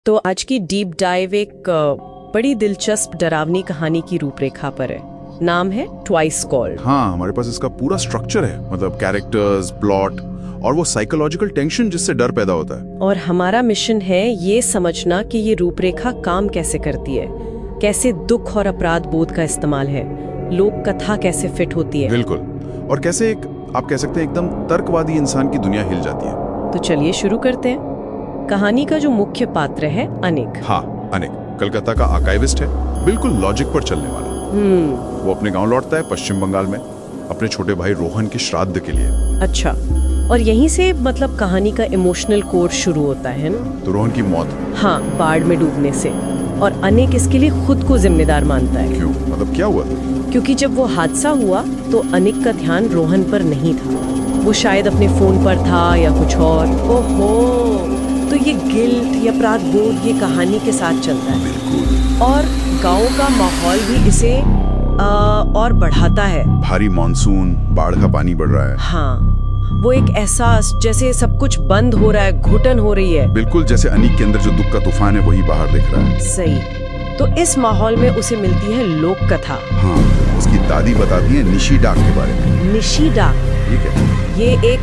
तो आज की डीप डाइव एक बड़ी दिलचस्प डरावनी कहानी की रूपरेखा पर है। नाम है ट्वाइस कॉल्ड। हाँ, हमारे पास इसका पूरा स्ट्रक्चर है, मतलब कैरेक्टर्स, प्लॉट और वो साइकोलॉजिकल टेंशन जिससे डर पैदा होता है। और हमारा मिशन है ये समझना कि ये रूपरेखा काम कैसे करती है, कैसे दुख और अपराध बोध का इस्तेमाल है, लोक कथा कैसे फिट होती है। बिल्कुल, और कैसे एक आप कह सकते हैं एकदम तर्कवादी इंसान की दुनिया हिल जाती है। तो चलिए शुरू करते हैं। कहानी का जो मुख्य पात्र है अनिक। हाँ, अनिक कलकत्ता का आर्काइविस्ट है, बिल्कुल लॉजिक पर चलने वाला। वो अपने गांव लौटता है पश्चिम बंगाल में अपने छोटे भाई रोहन के श्राद्ध के लिए। अच्छा, और यहीं से मतलब कहानी का इमोशनल कोर्स शुरू होता है ना? तो रोहन की मौत। हाँ, बाढ़ में डूबने से। और अनिक इसके लिए खुद को जिम्मेदार मानता है। क्यों, मतलब क्या हुआ था? क्योंकि जब वो हादसा हुआ तो अनिक का ध्यान रोहन पर नहीं था, वो शायद अपने फोन पर था या कुछ और। ओहो, तो ये गिल्ट या अपराध बोध ये कहानी के साथ चलता है। बिल्कुल। और गांव का माहौल भी इसे और बढ़ाता है। भारी मानसून, बाढ़ का पानी बढ़ रहा है। हाँ, वो एक एहसास जैसे सब कुछ बंद हो रहा है, घुटन हो रही है। बिल्कुल, जैसे अनिक के अंदर जो दुख का तूफान है वही बाहर दिख रहा है। सही। तो इस माहौल में उसे मिलती है लोक कथा। हाँ, उसकी दादी बताती है निशी डाक के बारे में। निशी डाक, ठीक है, ये एक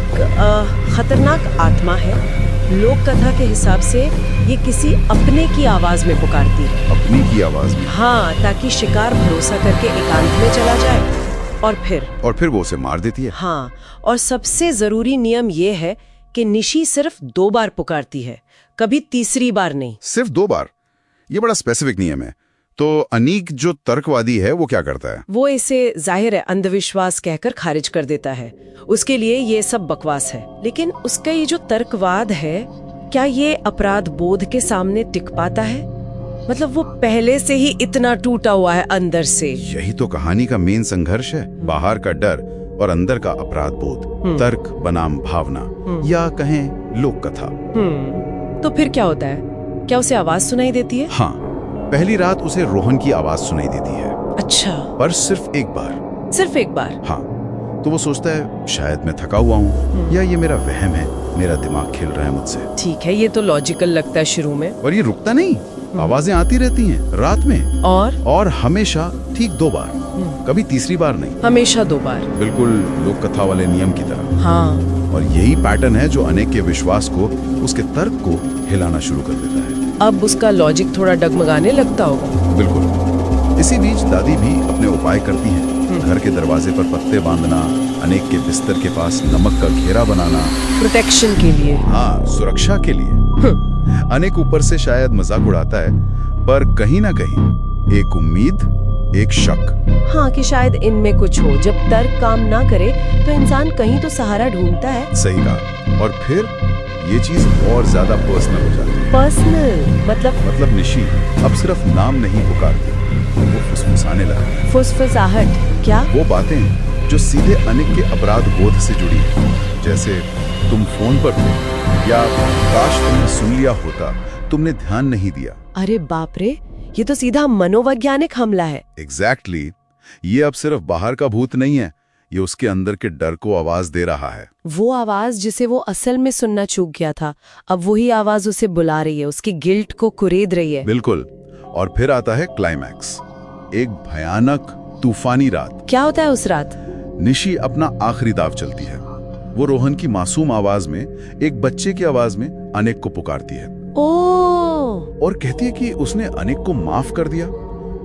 खतरनाक आत्मा है। लोक कथा के हिसाब से ये किसी अपने की आवाज में पुकारती है। अपनी की आवाज में? हाँ, ताकि शिकार भरोसा करके एकांत में चला जाए और फिर वो उसे मार देती है। हाँ, और सबसे जरूरी नियम ये है कि निशी सिर्फ 2 बार पुकारती है, कभी तीसरी बार नहीं। सिर्फ 2 बार? ये बड़ा स्पेसिफिक नियम है। तो अनीक जो तर्कवादी है वो क्या करता है? वो इसे जाहिर है अंधविश्वास कहकर खारिज कर देता है। उसके लिए ये सब बकवास है। लेकिन उसका ये जो तर्कवाद है, क्या ये अपराध बोध के सामने टिक पाता है? मतलब वो पहले से ही इतना टूटा हुआ है अंदर से। यही तो कहानी का मेन संघर्ष है, बाहर का डर और अंदर का अपराध बोध। तर्क बनाम भावना, या कहें लोक कथा। तो फिर क्या होता है? क्या उसे आवाज सुनाई देती है? हाँ, पहली रात उसे रोहन की आवाज सुनाई देती है। अच्छा, पर सिर्फ एक बार। सिर्फ एक बार? हाँ, तो वो सोचता है शायद मैं थका हुआ हूँ या ये मेरा वहम है, मेरा दिमाग खेल रहा है मुझसे। ठीक है, ये तो लॉजिकल लगता है शुरू में। और ये रुकता नहीं, आवाजें आती रहती हैं रात में। और हमेशा ठीक 2 बार, कभी तीसरी बार नहीं। हमेशा 2 बार? बिल्कुल लोक कथा वाले नियम की तरह। हाँ। और यही पैटर्न है जो अनेक के विश्वास को, उसके तर्क को हिलाना शुरू कर देता है। अब उसका लॉजिक थोड़ा डगमगाने लगता होगा। बिल्कुल। इसी बीच दादी भी अपने उपाय करती हैं। घर के दरवाजे पर पत्ते बांधना, अनेक के बिस्तर के पास नमक का घेरा बनाना। प्रोटेक्शन के लिए? हाँ, सुरक्षा के लिए। अनेक ऊपर से शायद मजाक उड़ाता है, पर कहीं ना कहीं एक उम्मीद, एक शक। हाँ, कि शायद इनमें कुछ हो। जब तर्क काम ना करे तो इंसान कहीं तो सहारा ढूंढता है। सही कहा। और फिर ये चीज और ज्यादा पर्सनल हो जाती है। पर्सनल मतलब निशी अब सिर्फ नाम नहीं पुकारती, वो फुसफुसाने लगा। फुसफुसाहट? क्या? वो बातें जो सीधे अनिक के अपराध बोध से जुड़ी है, जैसे तुम फोन पर थे, या काश तुमने सुन लिया होता, तुमने ध्यान नहीं दिया। अरे बाप रे, ये तो सीधा मनोवैज्ञानिक हमला है। एग्जैक्टली। ये अब सिर्फ बाहर का भूत नहीं है, ये उसके अंदर के डर को आवाज दे रहा है। वो आवाज जिसे वो असल में सुनना चूक गया था, अब वही आवाज उसे बुला रही है, उसकी गिल्ट को कुरेद रही है। बिल्कुल। और फिर आता है क्लाइमैक्स, एक भयानक तूफानी रात। क्या होता है उस रात? निशी अपना आखिरी दाव चलती है। वो रोहन की मासूम आवाज में, एक बच्चे की आवाज में अनिक को पुकारती है। ओह! और कहती है कि उसने अनिक को माफ कर दिया।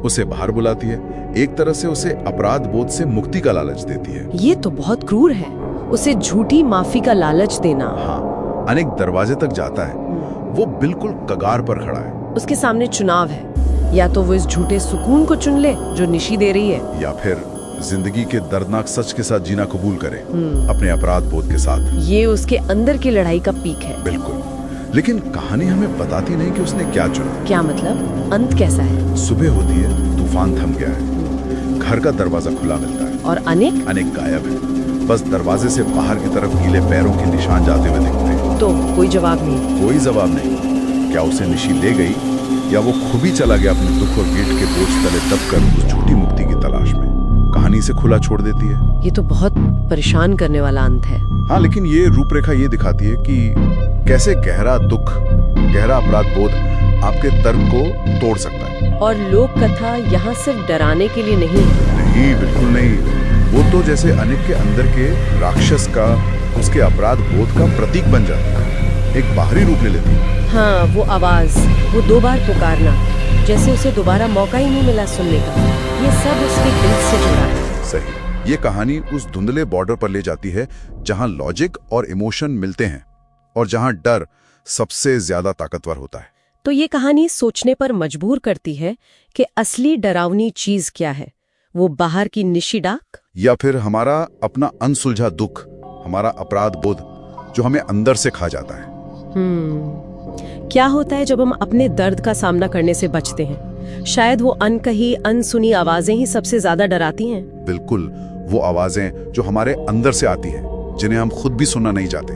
उसे बाहर बुलाती है, एक तरह से उसे अपराध बोध से मुक्ति का लालच देती है। ये तो बहुत क्रूर है, उसे झूठी माफी का लालच देना। हाँ, अनिक दरवाजे तक जाता है। वो बिल्कुल कगार पर खड़ा है। उसके सामने चुनाव है, या तो वो इस झूठे सुकून को चुन ले जो निशी दे रही है, या फिर जिंदगी के दर्दनाक सच के साथ जीना कबूल करे, अपने अपराध बोध के साथ। ये उसके अंदर की लड़ाई का पीक है। बिल्कुल। लेकिन कहानी हमें बताती नहीं कि उसने क्या चुना। क्या मतलब? अंत कैसा है? सुबह होती है, तूफान थम गया है, घर का दरवाजा खुला मिलता है। और अनिक गायब है। बस दरवाजे से बाहर की तरफ गीले पैरों के निशान जाते हुए दिखते हैं। तो कोई जवाब नहीं? कोई जवाब नहीं। क्या उसे निशी ले गई, या वो खुद ही चला गया अपने दुख और गिल्ट के बोझ तले दबकर उस झूठी मुक्ति की तलाश में? कहानी से खुला छोड़ देती है। ये तो बहुत परेशान करने वाला अंत है। हाँ, लेकिन ये रूपरेखा ये दिखाती है कि कैसे गहरा दुख, गहरा अपराध बोध आपके तर्क को तोड़ सकता है। और लोक कथा यहाँ सिर्फ डराने के लिए नहीं। नहीं, बिल्कुल नहीं। वो तो जैसे अनिक के अंदर के राक्षस का, उसके अपराध बोध का प्रतीक बन जाता है, एक बाहरी रूप ले लेती है। हाँ, वो आवाज, वो 2 बार पुकारना, जैसे उसे दोबारा मौका ही नहीं मिला सुनने का, ये सब उसके दिल से जुड़ा है। सही। ये कहानी उस धुंधले बॉर्डर पर ले जाती है जहां लॉजिक और इमोशन मिलते हैं और जहां डर सबसे ज्यादा ताकतवर होता है। तो ये कहानी सोचने पर मजबूर करती है कि असली डरावनी चीज क्या है, वो बाहर की निशी डाक या फिर हमारा अपना अनसुलझा दुख, हमारा अपराध बोध जो हमें अंदर से खा जाता है। क्या होता है जब हम अपने दर्द का सामना करने से बचते हैं? शायद वो अनकही, अनसुनी आवाजें ही सबसे ज्यादा डराती हैं। बिल्कुल, वो आवाजें जो हमारे अंदर से आती हैं, जिन्हें हम खुद भी सुनना नहीं चाहते।